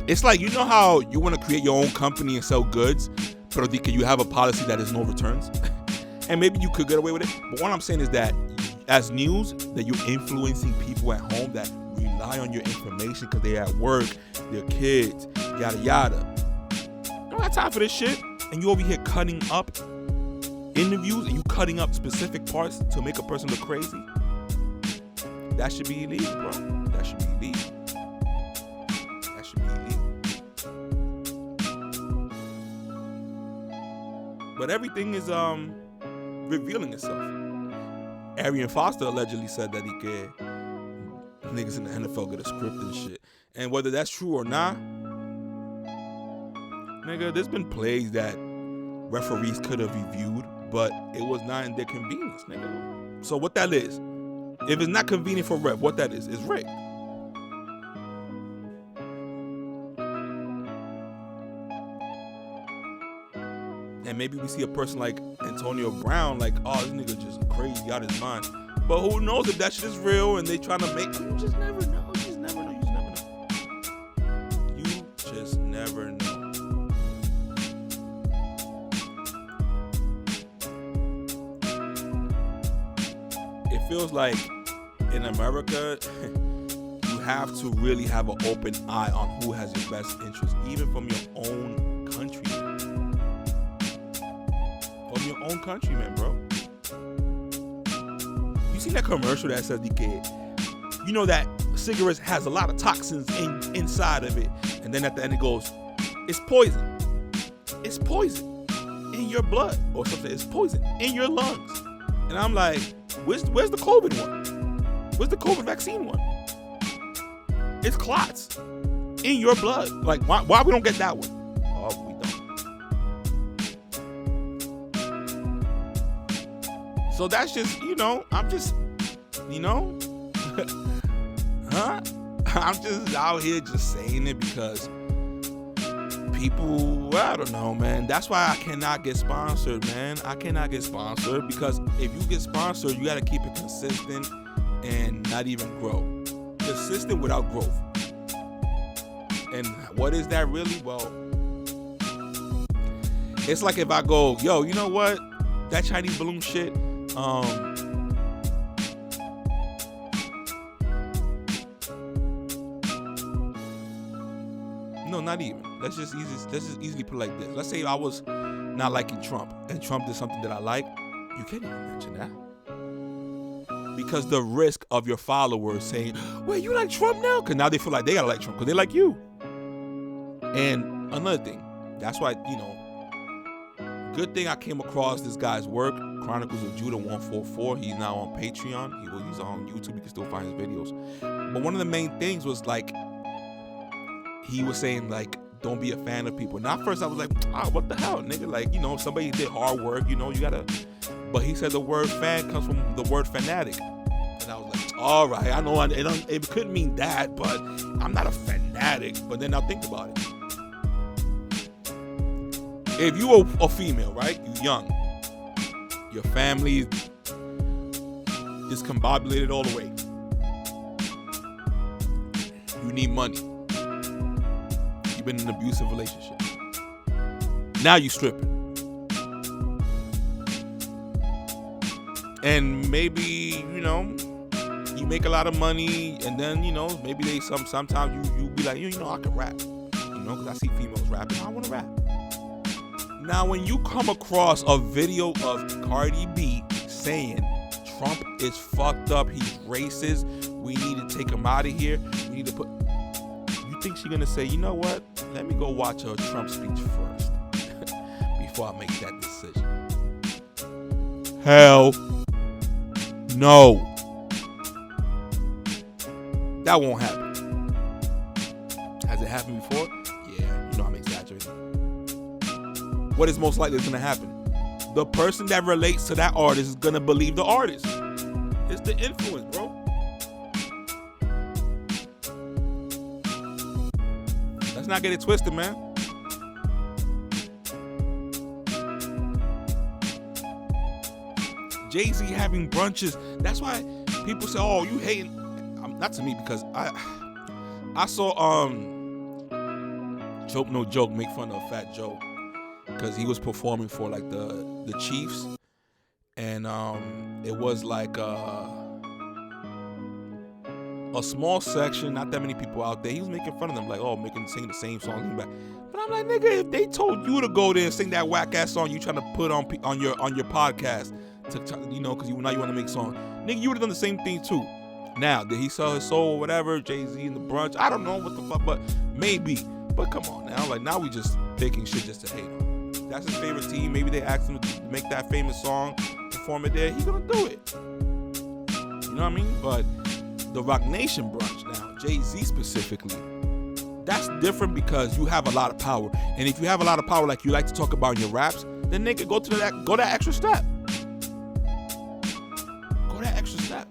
It's like, you know how you want to create your own company and sell goods, but you have a policy that is no returns? And maybe you could get away with it. But what I'm saying is that as news, that you're influencing people at home that rely on your information because they're at work, their kids, yada yada. You don't have time for this shit. And you over here cutting up interviews and you cutting up specific parts to make a person look crazy. That should be illegal, bro. That should be illegal. That should be illegal. But everything is revealing itself. Arian Foster allegedly said that niggas in the NFL get a script and shit. And whether that's true or not, nigga, there's been plays that referees could have reviewed, but it was not in their convenience, nigga. So what that is, if it's not convenient for ref, what that is rigged. And maybe we see a person like Antonio Brown, like, oh, this nigga just crazy out of his mind. But who knows if that shit is real and they trying to make, you just never know. You just never know. You just never know. It feels like in America, you have to really have an open eye on who has your best interest, even from your own countrymen. From your own countrymen, bro. You seen that commercial that says, you know that cigarettes has a lot of toxins inside of it, and then at the end it goes, it's poison. It's poison in your blood, or something. It's poison in your lungs. And I'm like, where's the COVID one? Where's the COVID vaccine one? It's clots in your blood. Like, why we don't get that one? Oh, we don't. So that's just, I'm just, huh? I'm just out here just saying it because people, I don't know, man. That's why I cannot get sponsored, man. I cannot get sponsored because if you get sponsored, you got to keep it consistent and not even grow. Consistent without growth. And what is that really? Well, it's like if I go, yo, you know what? That Chinese balloon shit, no, not even. Let's just easily put it like this. Let's say I was not liking Trump, and Trump did something that I like. You can't even mention that. Because the risk of your followers saying, wait, you like Trump now? Because now they feel like they gotta like Trump because they like you. And another thing, that's why, good thing I came across this guy's work, Chronicles of Judah 144. He's now on Patreon. He's on YouTube. You can still find his videos. But one of the main things was like, he was saying like, don't be a fan of people. Now at first I was like, what the hell, nigga? Like, somebody did hard work, you gotta. But he said the word fan comes from the word fanatic. And I was like, all right, I know it could mean that, but I'm not a fanatic. But then I'll think about it. If you are a female, right? You're young. Your family is discombobulated all the way. You need money. You've been in an abusive relationship. Now you stripping. And maybe, you make a lot of money, and then, maybe they sometimes you be like, I can rap. Because I see females rapping. I want to rap. Now, when you come across a video of Cardi B saying Trump is fucked up, he's racist, we need to take him out of here, we need to put... You think she's going to say, you know what? Let me go watch a Trump speech first before I make that decision. Hell no. That won't happen. Has it happened before? Yeah, you know I'm exaggerating. What is most likely going to happen? The person that relates to that artist is going to believe the artist. It's the influence, bro. Let's not get it twisted, man. Jay-Z having brunches. That's why people say, oh, you hating. Not to me, because I saw Joke No Joke make fun of Fat Joe because he was performing for like the Chiefs, and it was like a small section, not that many people out there. He was making fun of them, like, oh, sing the same song back. But I'm like, nigga, if they told you to go there and sing that whack ass song you trying to put on your podcast, you know, because now you want to make songs, nigga, you would have done the same thing too. Now, did he sell his soul or whatever? Jay-Z in the brunch? I don't know what the fuck, but maybe. But come on now, like now we just picking shit just to hate on. That's his favorite team. Maybe they asked him to make that famous song, perform it there. He's gonna do it. You know what I mean? But the Rock Nation brunch now, Jay-Z specifically, that's different because you have a lot of power. And if you have a lot of power, like you like to talk about in your raps, then nigga, go that extra step. Go that extra step.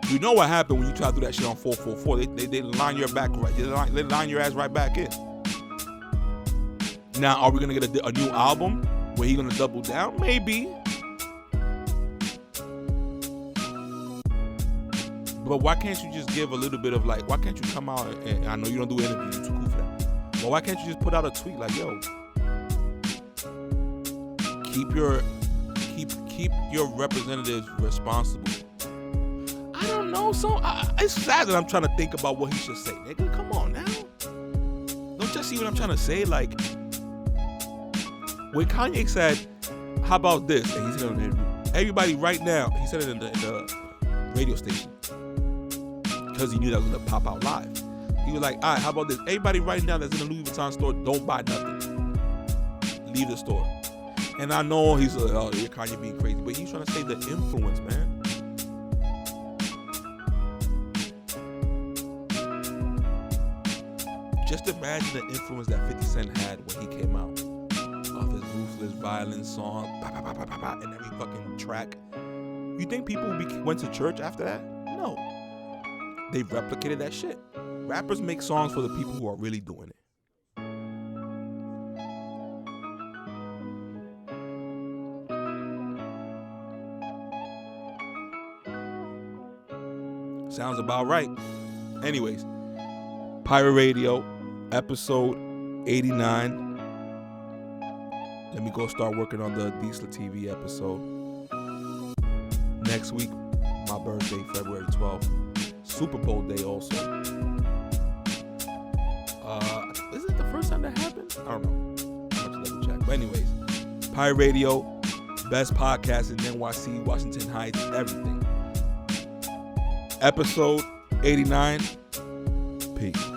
You know what happened when you try to do that shit on 444? They line your back right. They line your ass right back in. Now, are we gonna get a new album where he gonna double down? Maybe. But why can't you just give a little bit of like? Why can't you come out and I know you don't do interviews, you're too cool for that. But why can't you just put out a tweet like, yo, keep your representatives responsible? I don't know. So it's sad that I'm trying to think about what he should say. Nigga, come on now. Don't you see what I'm trying to say? Like, when Kanye said, how about this? And he's going to interview everybody right now. He said it in the radio station because he knew that was going to pop out live. He was like, all right, how about this? Everybody right now that's in the Louis Vuitton store, don't buy nothing. Leave the store. And I know he's like, oh, you're Kanye being crazy. But he's trying to say the influence, man. Just imagine the influence that 50 Cent had when he came out. Of his Ruthless Violence song, and every fucking track. You think people went to church after that? No. They replicated that shit. Rappers make songs for the people who are really doing it. Sounds about right. Anyways, Pirate Radio, episode 89. Let me go start working on the Diesel TV episode. Next week, my birthday, February 12th. Super Bowl day also. Is it the first time that happened? I don't know. I'll have to double check. But anyways, Pirate Radio, best podcast in NYC, Washington Heights, everything. Episode 89. Peace.